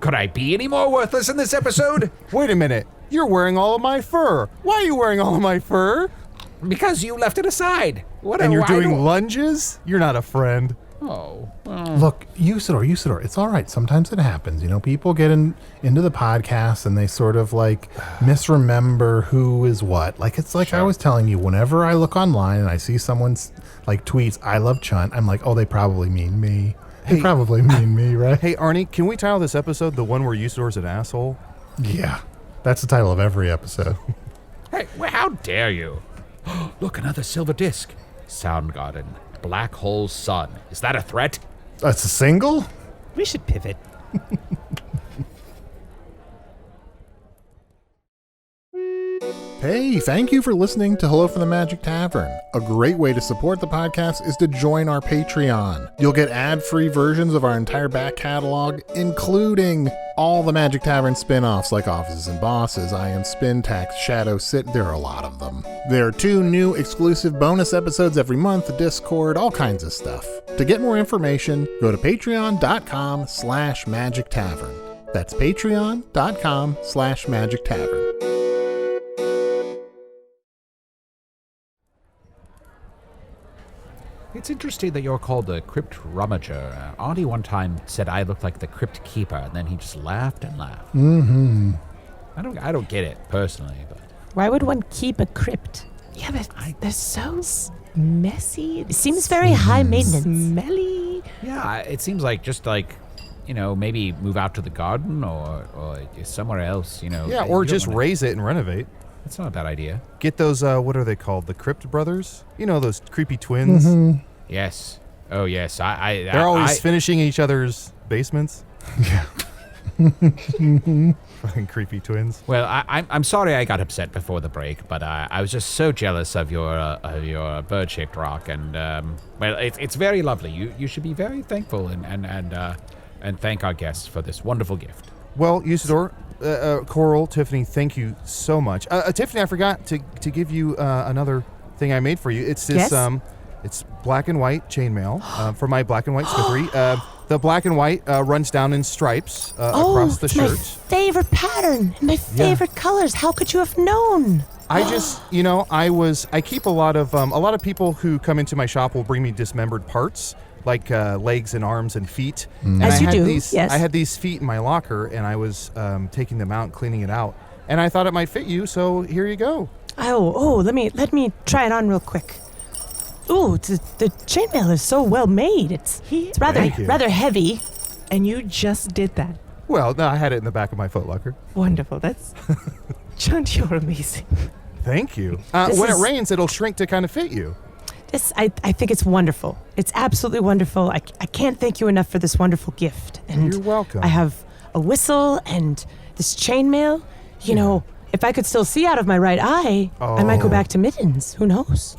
Could I be any more worthless in this episode? Wait a minute. You're wearing all of my fur. Why are you wearing all of my fur? Because you left it aside. And you're doing lunges? You're not a friend. Oh. Look, Usidore, it's all right. Sometimes it happens. People get into the podcast and they sort of misremember who is what. It's like I was telling you, whenever I look online and I see someone's tweets, I love Chunt, I'm like, oh, they probably mean me. They probably mean me, right? Hey, Arnie, can we title this episode the one where Usidore's an asshole? Yeah. That's the title of every episode. Hey, how dare you? Look, another silver disc. Soundgarden. Black Hole Sun. Is that a threat? That's a single? We should pivot. Hey, thank you for listening to Hello from the Magic Tavern. A great way to support the podcast is to join our Patreon. You'll get ad-free versions of our entire back catalog, including all the Magic Tavern spin-offs like Offices and Bosses, I Am Spin Tax, Shadow Sit. There are a lot of them. There are 2 new exclusive bonus episodes every month, Discord, all kinds of stuff. To get more information, go to patreon.com/Magic Tavern. That's patreon.com/Magic Tavern. It's interesting that you're called the Crypt Rummager. Arnie one time said I looked like the Crypt Keeper, and then he just laughed and laughed. Mm-hmm. I don't get it, personally, but... Why would one keep a crypt? Yeah, but they're so messy. It seems very high maintenance. Smelly. Yeah, it seems like just maybe move out to the garden or somewhere else, Yeah, or just raise it and renovate. That's not a bad idea. Get those, what are they called? The Crypt brothers? Those creepy twins? Mm-hmm. Yes. Oh, yes. They're always finishing each other's basements. Yeah. Fucking creepy twins. Well, I'm sorry I got upset before the break, but I was just so jealous of your bird-shaped rock, and it's very lovely. You should be very thankful and thank our guests for this wonderful gift. Well, Usidore, Coral, Tiffany, thank you so much. Tiffany, I forgot to give you another thing I made for you. It's this it's black and white chainmail for my black and white smithery. The black and white runs down in stripes across the shirt. My favorite pattern, my favorite colors. How could you have known? I just, I keep a lot of people who come into my shop will bring me dismembered parts, like legs and arms and feet. And As you do, yes. I had these feet in my locker, and I was taking them out and cleaning it out. And I thought it might fit you, so here you go. let me try it on real quick. Ooh, the chainmail is so well made. It's rather heavy. And you just did that. Well, no, I had it in the back of my footlocker. Wonderful. That's... Chunt, you're amazing. Thank you. When it rains, it'll shrink to kind of fit you. I think it's wonderful. It's absolutely wonderful. I can't thank you enough for this wonderful gift. And you're welcome. I have a whistle and this chainmail. You know, if I could still see out of my right eye, I might go back to Mittens. Who knows?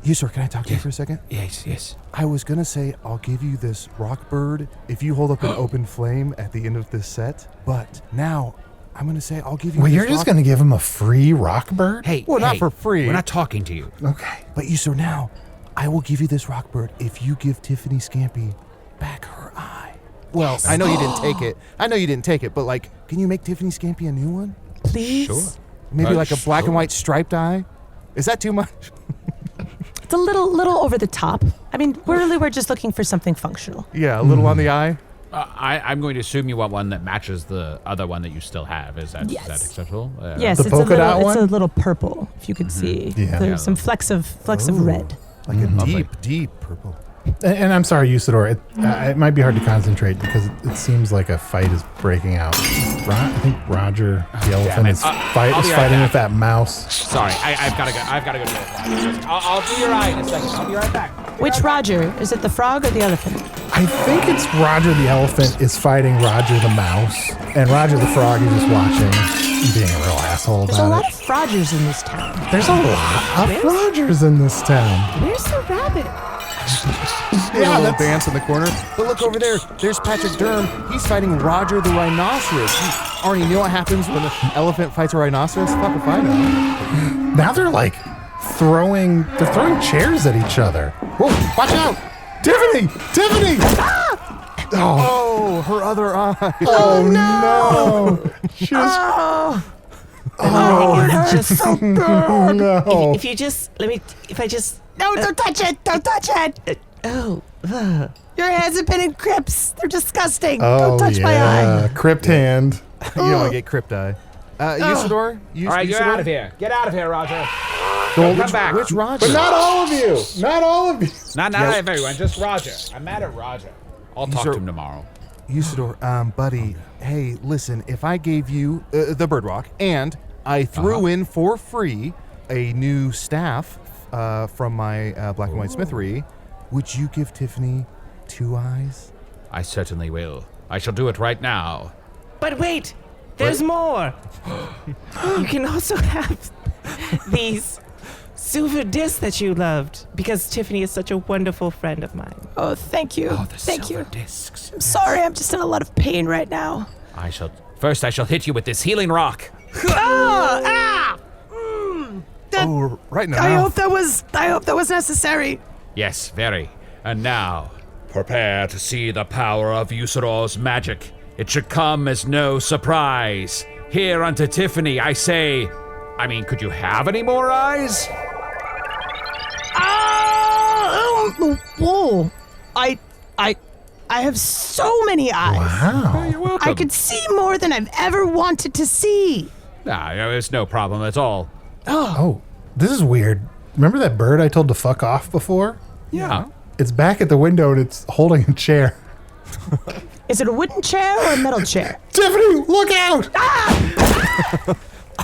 You sir, can I talk to you for a second? Yes. I was gonna say I'll give you this rock bird if you hold up an open flame at the end of this set, but now I'm gonna say I'll give you. Well, you're just gonna give him a free rock bird? Hey, not for free. We're not talking to you. Okay. But you sir, now I will give you this rock bird if you give Tiffany Scampi back her eye. Well, yes. I know you didn't take it, but like, can you make Tiffany Scampi a new one? Please. Sure. Maybe like a black and white striped eye. Is that too much? It's a little over the top. I mean, we're just looking for something functional. Yeah, a little on the eye. I'm going to assume you want one that matches the other one that you still have. Is that acceptable? Yes, the polka dot one? It's a little purple, if you could see. Yeah. There's some flecks of red. Like a deep purple. And I'm sorry, Usidore. It might be hard to concentrate because it seems like a fight is breaking out. I think Roger the elephant is fighting with that mouse. Sorry, I've got to go. I've got to go. I'll be right in a second. I'll be right back. Which Roger? Is it the frog or the elephant? I think it's Roger the elephant is fighting Roger the mouse, and Roger the frog is just watching and being a real asshole There's a about lot it. of Rogers in this town. There's a lot of Rogers in this town. Where's the rabbit? Yeah, a little dance in the corner. But look over there. There's Patrick Durham. He's fighting Roger the rhinoceros. Arnie, you know what happens when an elephant fights a rhinoceros? Fuck if I know. Now they're like throwing chairs at each other. Whoa, watch out! Tiffany! Ah! Oh, her other eye. Oh no! She was... Just so no. If you just No, don't touch it! Don't touch it! Your hands have been in crypts. They're disgusting. Don't touch my eye. Crypt hand. You don't want to get crypt eye. Usidore? All right, you're out of here. Get out of here, Roger. Come back. Which Roger? But not all of you. Not all of you. Not everyone, just Roger. I'm mad at Roger. I'll talk to him tomorrow. Usidore, buddy, hey, listen, if I gave you the bird rock and I threw in for free a new staff from my black and white smithery, would you give Tiffany 2 eyes? I certainly will. I shall do it right now. But wait, there's more. You can also have these silver discs that you loved because Tiffany is such a wonderful friend of mine. Oh, thank you. Oh, the thank silver you. discs. I'm sorry, I'm just in a lot of pain right now. I shall hit you with this healing rock. Oh, right in the I mouth. hope that was necessary. Yes, very. And now, prepare to see the power of Usidore's magic. It should come as no surprise. Here unto Tiffany, I say... could you have any more eyes? Whoa! I have so many eyes. Wow. You're welcome. I could see more than I've ever wanted to see. Nah, it's no problem at all. Oh, this is weird. Remember that bird I told to fuck off before? Yeah. It's back at the window and it's holding a chair. Is it a wooden chair or a metal chair? Tiffany, look out!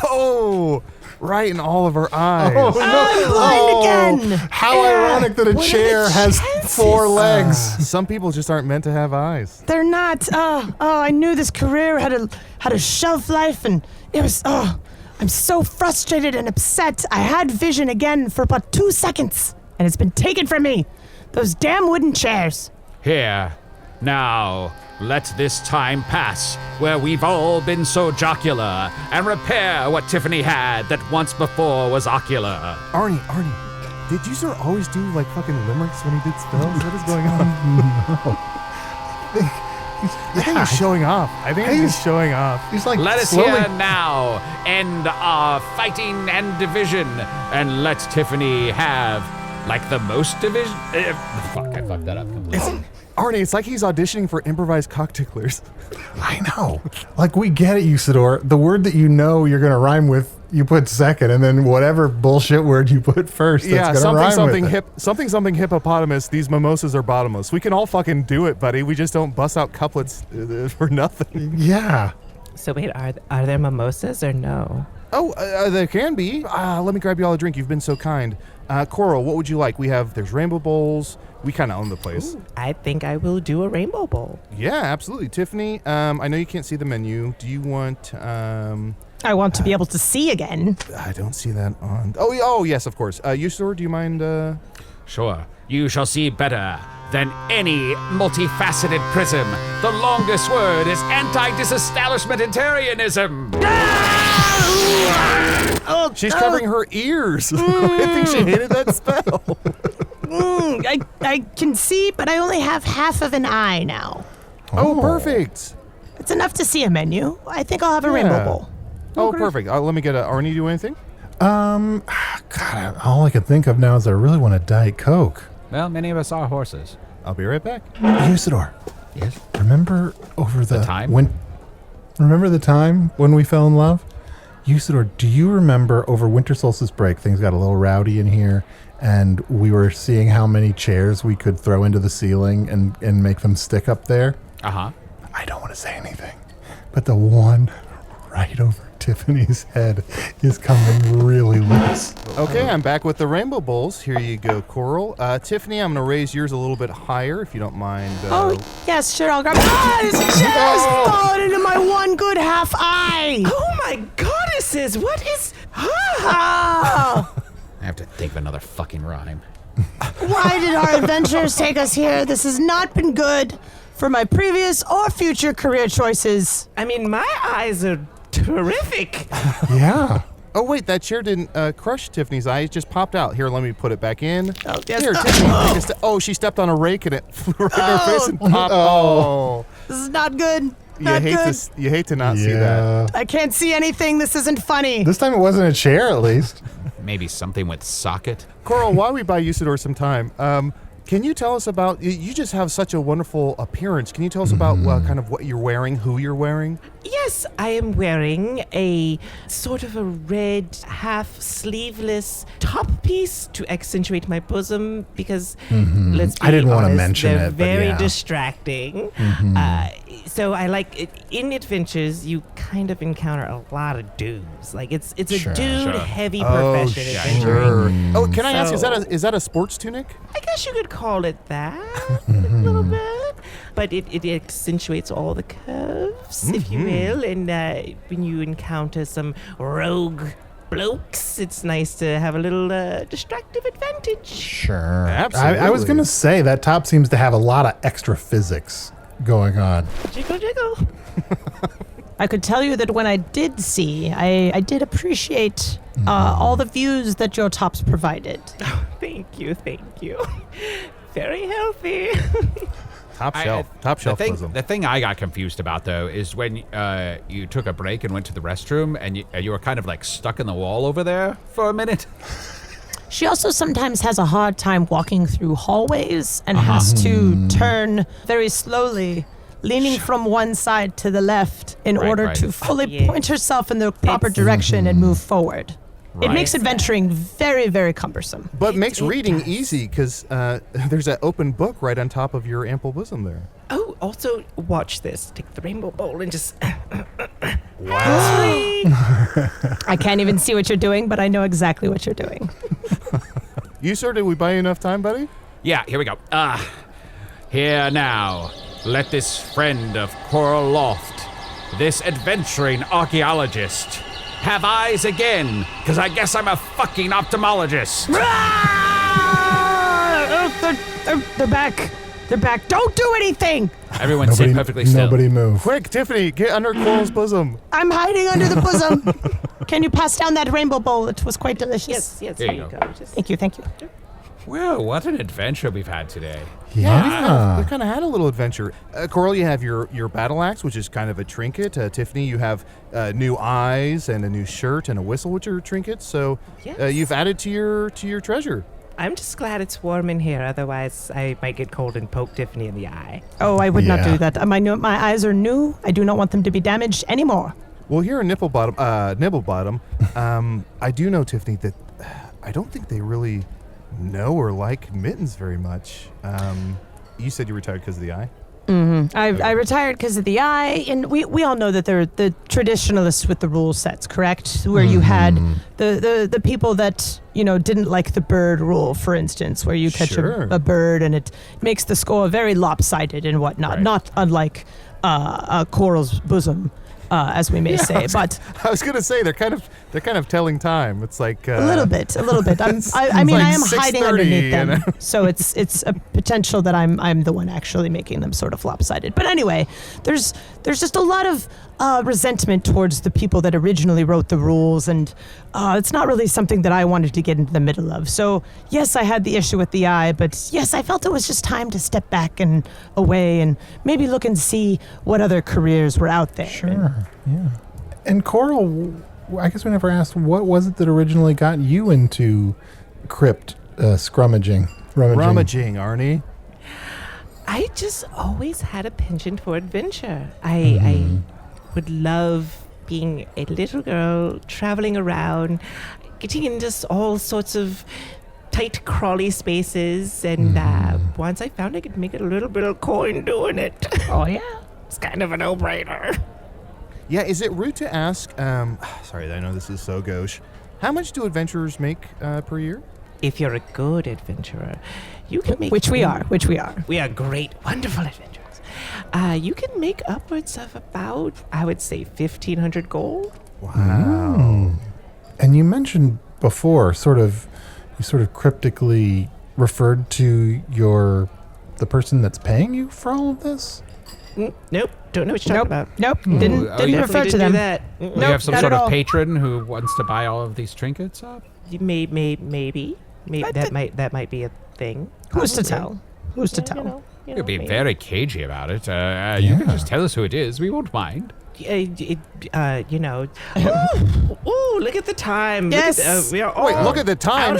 Oh, right in all of her eyes. Oh, no. I'm blind again. How ironic that a chair has 4 legs. Some people just aren't meant to have eyes. They're not. I knew this career had a shelf life, and it was. I'm so frustrated and upset. I had vision again for about 2 seconds, and it's been taken from me. Those damn wooden chairs. Here, now, let this time pass, where we've all been so jocular, and repair what Tiffany had that once before was ocular. Arnie, did you sir always do like fucking limericks when he did spells? What is going on? I think he's showing off. He's showing off. He's like Let us slowly... here now end our fighting and division, and let Tiffany have Like the most division. Fuck, I fucked that up completely. Arnie, it's like he's auditioning for improvised cockticklers. I know. Like, we get it, Usidore. The word that you know you're going to rhyme with, you put second, and then whatever bullshit word you put first, that's going to rhyme with it. Something hippopotamus, these mimosas are bottomless. We can all fucking do it, buddy. We just don't bust out couplets for nothing. Yeah. So wait, are there mimosas or no? Oh, there can be. Let me grab you all a drink. You've been so kind. Coral, what would you like? There's rainbow bowls. We kind of own the place. Ooh, I think I will do a rainbow bowl. Yeah, absolutely. Tiffany, I know you can't see the menu. Do you want... I want to be able to see again. I don't see that on... Oh, yes, of course. Usidore, do you mind... Sure. You shall see better than any multifaceted prism. The longest word is anti-disestablishmentarianism. She's covering her ears. I think she hated that spell. I can see, but I only have half of an eye now. Oh, perfect. It's enough to see a menu. I think I'll have a rainbow bowl. Oh, perfect. Let me get Arnie. Do anything? God, all I can think of now is I really want a Diet Coke. Well, many of us are horses. I'll be right back. Usidore. Yes? Remember over the time? Remember the time when we fell in love? Usidore, do you remember over winter solstice break, things got a little rowdy in here, and we were seeing how many chairs we could throw into the ceiling and make them stick up there? Uh-huh. I don't want to say anything, but the one right over Tiffany's head is coming really loose. Okay, I'm back with the rainbow bowls. Here you go, Coral. Tiffany, I'm going to raise yours a little bit higher, if you don't mind. Yes, sure, I'll grab it. This chair has fallen into my one good half eye. Oh my goddesses, what is... Ah. I have to think of another fucking rhyme. Why did our adventures take us here? This has not been good for my previous or future career choices. I mean, my eyes are terrific. Yeah. Oh, wait, that chair didn't crush Tiffany's eye. It just popped out. Here, let me put it back in. Oh, yes. Here, Tiffany. She stepped on a rake and it flew right in her face and popped. Oh. This is not good. You hate to not see that. I can't see anything. This isn't funny. This time it wasn't a chair, at least. Maybe something with socket. Coral, while we buy Usidore some time, can you tell us about... You just have such a wonderful appearance. Can you tell us about kind of what you're wearing, who you're wearing? Yes, I am wearing a sort of a red half-sleeveless top piece to accentuate my bosom because, let's be I didn't want to honest, mention they're it, but very yeah. distracting. So I like it. In adventures, you kind of encounter a lot of dudes. Like it's a dude-heavy profession. Adventuring. Oh, can I ask? Is that a sports tunic? I guess you could call it that a little bit, but it accentuates all the curves, if you will. And when you encounter some rogue blokes, it's nice to have a little distractive advantage. Sure. Absolutely. I was going to say that top seems to have a lot of extra physics going on. Jiggle, jiggle. I could tell you that when I did see, I did appreciate all the views that your tops provided. Oh, thank you. Very healthy. Top shelf bosom. The thing I got confused about, though, is when you took a break and went to the restroom and you were kind of like stuck in the wall over there for a minute. She also sometimes has a hard time walking through hallways and has to turn very slowly, leaning from one side to the left in order to fully point herself in the proper direction and move forward. It makes adventuring very, very cumbersome. But makes reading easy because there's that open book right on top of your ample bosom there. Oh, also watch this. Take the rainbow bowl and just... Wow. I can't even see what you're doing, but I know exactly what you're doing. Did we buy you enough time, buddy? Yeah, here we go. Here now, let this friend of Coral Loft, this adventuring archaeologist, have eyes again, because I guess I'm a fucking ophthalmologist. They're back. They're back. Don't do anything. Everyone sit perfectly still. Nobody move. Quick, Tiffany, get under Coral's bosom. I'm hiding under the bosom. Can you pass down that rainbow bowl? It was quite delicious. Yes, Here you go. Thank you. Well, what an adventure we've had today. Yeah. We kind of had a little adventure. Coral, you have your battle axe, which is kind of a trinket. Tiffany, you have new eyes and a new shirt and a whistle, which are trinkets. So you've added to your treasure. I'm just glad it's warm in here. Otherwise, I might get cold and poke Tiffany in the eye. Oh, I would not do that. My eyes are new. I do not want them to be damaged anymore. Well, here in Nibblebottom, I do know, Tiffany, that I don't think they really know or like Mittens very much. You said you retired because of the eye? Mm-hmm. I retired because of the eye, and we all know that they're the traditionalists with the rule sets, correct? Where you had the people that, didn't like the bird rule, for instance, where you catch a bird and it makes the score very lopsided and whatnot, not unlike Coral's bosom. As we may say, but I was going to say they're kind of telling time. It's like a little bit. I am hiding underneath them, so it's a potential that I'm the one actually making them sort of lopsided. But anyway, there's just a lot of resentment towards the people that originally wrote the rules, and it's not really something that I wanted to get into the middle of. So yes, I had the issue with the eye, but yes, I felt it was just time to step back and away and maybe look and see what other careers were out there. Sure, yeah. And Coral, I guess we never asked, what was it that originally got you into Crypt rummaging, Arnie? I just always had a penchant for adventure. I would love being a little girl, traveling around, getting into all sorts of tight, crawly spaces, and once I found I could make a little bit of coin doing it. Oh, yeah. It's kind of a no-brainer. Yeah, is it rude to ask, sorry, I know this is so gauche, how much do adventurers make per year? If you're a good adventurer, you can make... Which we are. We are great, wonderful adventurers. You can make upwards of about, I would say, 1,500 gold. Wow. And you mentioned before, you sort of cryptically referred to the person that's paying you for all of this? Nope. Don't know what you're talking about. Nope. Didn't refer to them. That. You have some sort of patron who wants to buy all of these trinkets up? Maybe. That might be a thing. Who's to tell? You're being very cagey about it. You can just tell us who it is. We won't mind. Ooh, look at the time. Yes. We are all look at the time.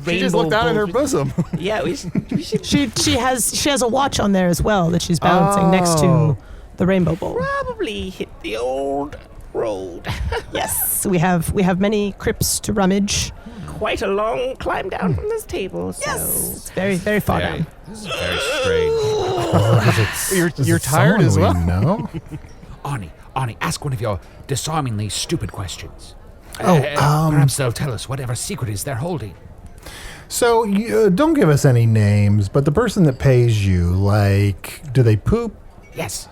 She just looked down at her bosom. Yeah, we should. She has a watch on there as well that she's balancing next to the rainbow bowl. Probably hit the old road. Yes, we have many crypts to rummage. Quite a long climb down from this table. So. Yes, it's very, very far down. This is very strange. You're tired as well. No. Arnie, ask one of your disarmingly stupid questions. Oh, perhaps they'll tell us whatever secret is they're holding. So don't give us any names, but the person that pays you, do they poop? Yes.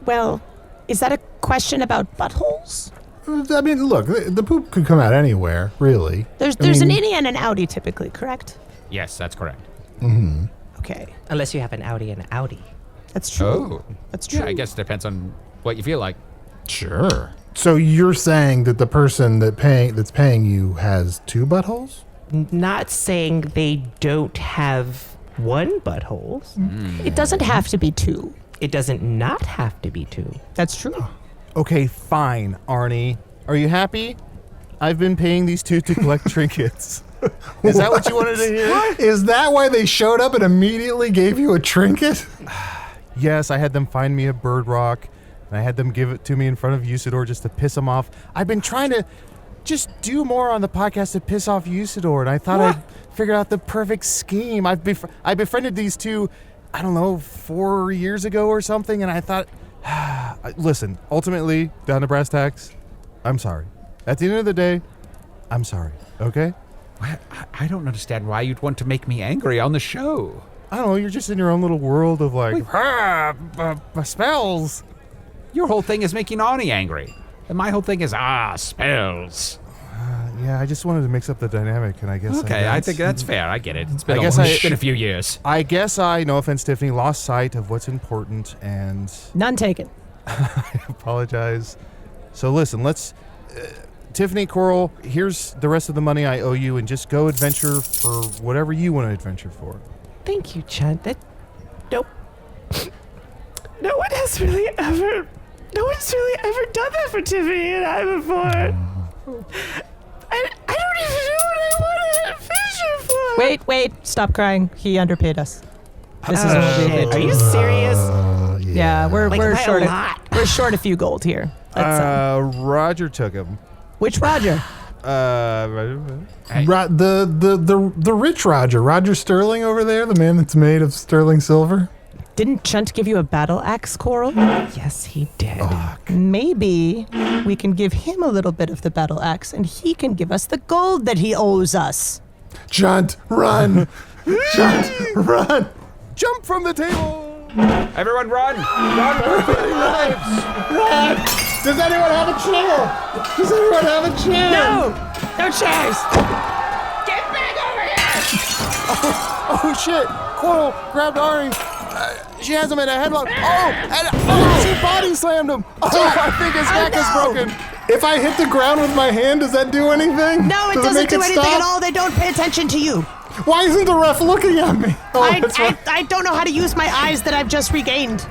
Well, is that a question about buttholes? I mean, look, the poop could come out anywhere, really. There's an innie and an outie typically, correct? Yes, that's correct. Mm-hmm. Okay. Unless you have an outie and an outie. That's true. Oh. That's true. Yeah, I guess it depends on what you feel like. Sure. So you're saying that the person that's paying you has two buttholes? Not saying they don't have one butthole. It doesn't have to be two. It doesn't not have to be two. That's true. Okay, fine, Arnie. Are you happy? I've been paying these two to collect trinkets. Is that what you wanted to hear? What? Is that why they showed up and immediately gave you a trinket? Yes, I had them find me a bird rock, and I had them give it to me in front of Usidore just to piss him off. I've been trying to just do more on the podcast to piss off Usidore, and I thought I'd figure out the perfect scheme. I befriended these two, I don't know, 4 years ago or something, and I thought, listen, ultimately, down to brass tacks, I'm sorry. At the end of the day, I'm sorry, okay? I don't understand why you'd want to make me angry on the show. I don't know, you're just in your own little world of spells. Your whole thing is making Arnie angry. And my whole thing is, spells. Yeah, I just wanted to mix up the dynamic, and I guess... Okay, I think that's fair. I get it. It's been, it's been a few years. I guess no offense, Tiffany, lost sight of what's important, and... None taken. I apologize. So listen, let's... Tiffany, Coral, here's the rest of the money I owe you, and just go adventure for whatever you want to adventure for. Thank you, Chunt. Nope. No one's really ever done that for Tiffany and I before. I don't even know what I want to adventure for. Wait, stop crying. He underpaid us. This is what we agreed to. Are you serious? Yeah, we're Like, by short. a lot. We're short a few gold here. Let's, Roger took him. which Roger? The rich Roger Sterling over there, the man that's made of sterling silver. Didn't Chunt give you a battle axe, Coral? Yes, he did. Maybe we can give him a little bit of the battle axe, and he can give us the gold that he owes us. Chunt, run! Chunt, run! Jump from the table! Everyone run! Run for your lives! Run! Does anyone have a chair? Does anyone have a chair? No chairs. Get back over here! Oh shit! Coral grabbed Arnie. She has him in a headlock. She body slammed him. I think his neck is broken. If I hit the ground with my hand, does that do anything? No, it Does doesn't make do anything stop? at all. They don't pay attention to you. Why isn't the ref looking at me? Oh, that's right. I don't know how to use my eyes that I've just regained.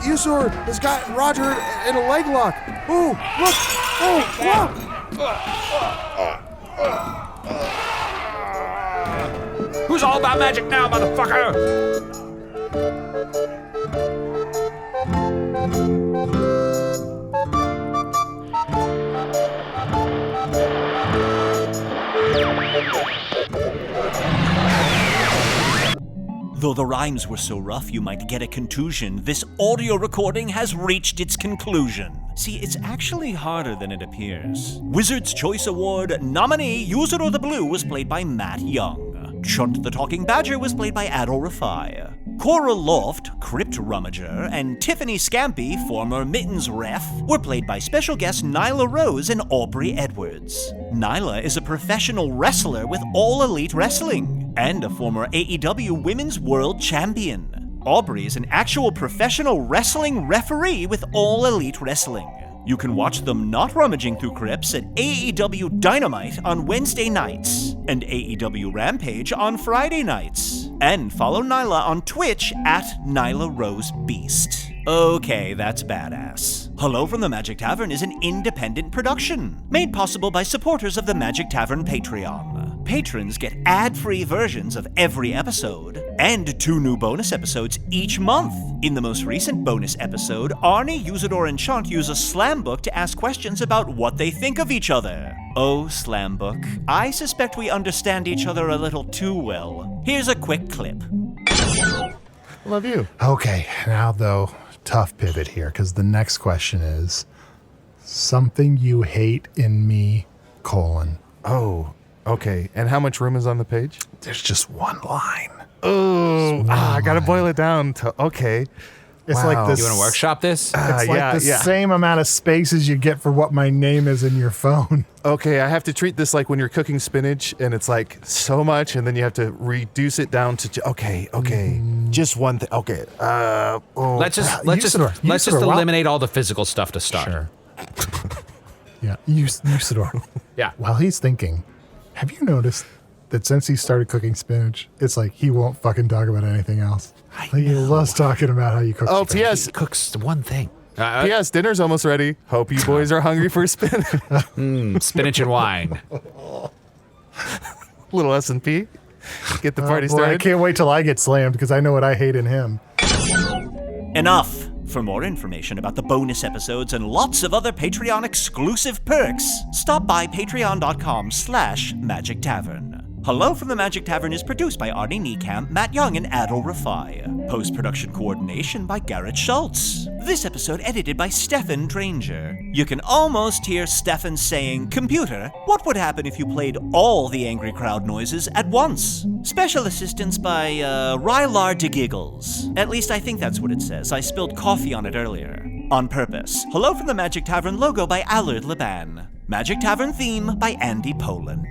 Usidore has got Roger in a leg lock. Oh, look! Who's all about magic now, motherfucker? Though the rhymes were so rough you might get a contusion, this audio recording has reached its conclusion. See, it's actually harder than it appears. Wizard's Choice Award nominee Usidore the Blue was played by Matt Young. Chunt the Talking Badger was played by Adal Rifai. Coral Loft, Crypt Rummager, and Tiffany Scampi, former Mittens ref, were played by special guests Nyla Rose and Aubrey Edwards. Nyla is a professional wrestler with All Elite Wrestling, and a former AEW Women's World Champion. Aubrey is an actual professional wrestling referee with All Elite Wrestling. You can watch them not rummaging through crypts at AEW Dynamite on Wednesday nights, and AEW Rampage on Friday nights. And follow Nyla on Twitch at Nyla Rose Beast. Okay, that's badass. Hello from the Magic Tavern is an independent production, made possible by supporters of the Magic Tavern Patreon. Patrons get ad-free versions of every episode, and 2 new bonus episodes each month. In the most recent bonus episode, Arnie, Usidore, and Chunt use a slam book to ask questions about what they think of each other. Oh, slam book, I suspect we understand each other a little too well. Here's a quick clip. Love you. Okay, now though, tough pivot here, because the next question is something you hate in me, : Oh, okay. And how much room is on the page? There's just one line. Oh, I gotta boil it down to okay. It's like this. You want to workshop this? It's like the same amount of space as you get for what my name is in your phone. Okay, I have to treat this like when you're cooking spinach and it's like so much, and then you have to reduce it down to okay, just one thing. Okay, Let's just eliminate all the physical stuff to start. Sure. Yeah, Usidore. Yeah. While he's thinking, have you noticed that since he started cooking spinach, it's like he won't fucking talk about anything else? He loves talking about how you cook spinach. P.S. He cooks one thing. P.S. Dinner's almost ready. Hope you boys are hungry for spinach. Spinach and wine. Little S&P. Get the party started. I can't wait till I get slammed because I know what I hate in him. Enough! For more information about the bonus episodes and lots of other Patreon exclusive perks, stop by patreon.com/Magic Tavern. Hello from the Magic Tavern is produced by Arnie Niekamp, Matt Young, and Adal Rifai. Post-production coordination by Garrett Schultz. This episode edited by Sniffen Dranger. You can almost hear Sniffen saying, "Computer, what would happen if you played all the angry crowd noises at once?" Special assistance by Rylar DeGiggles. At least I think that's what it says. I spilled coffee on it earlier. On purpose. Hello from the Magic Tavern logo by Allard Laban. Magic Tavern theme by Andy Poland.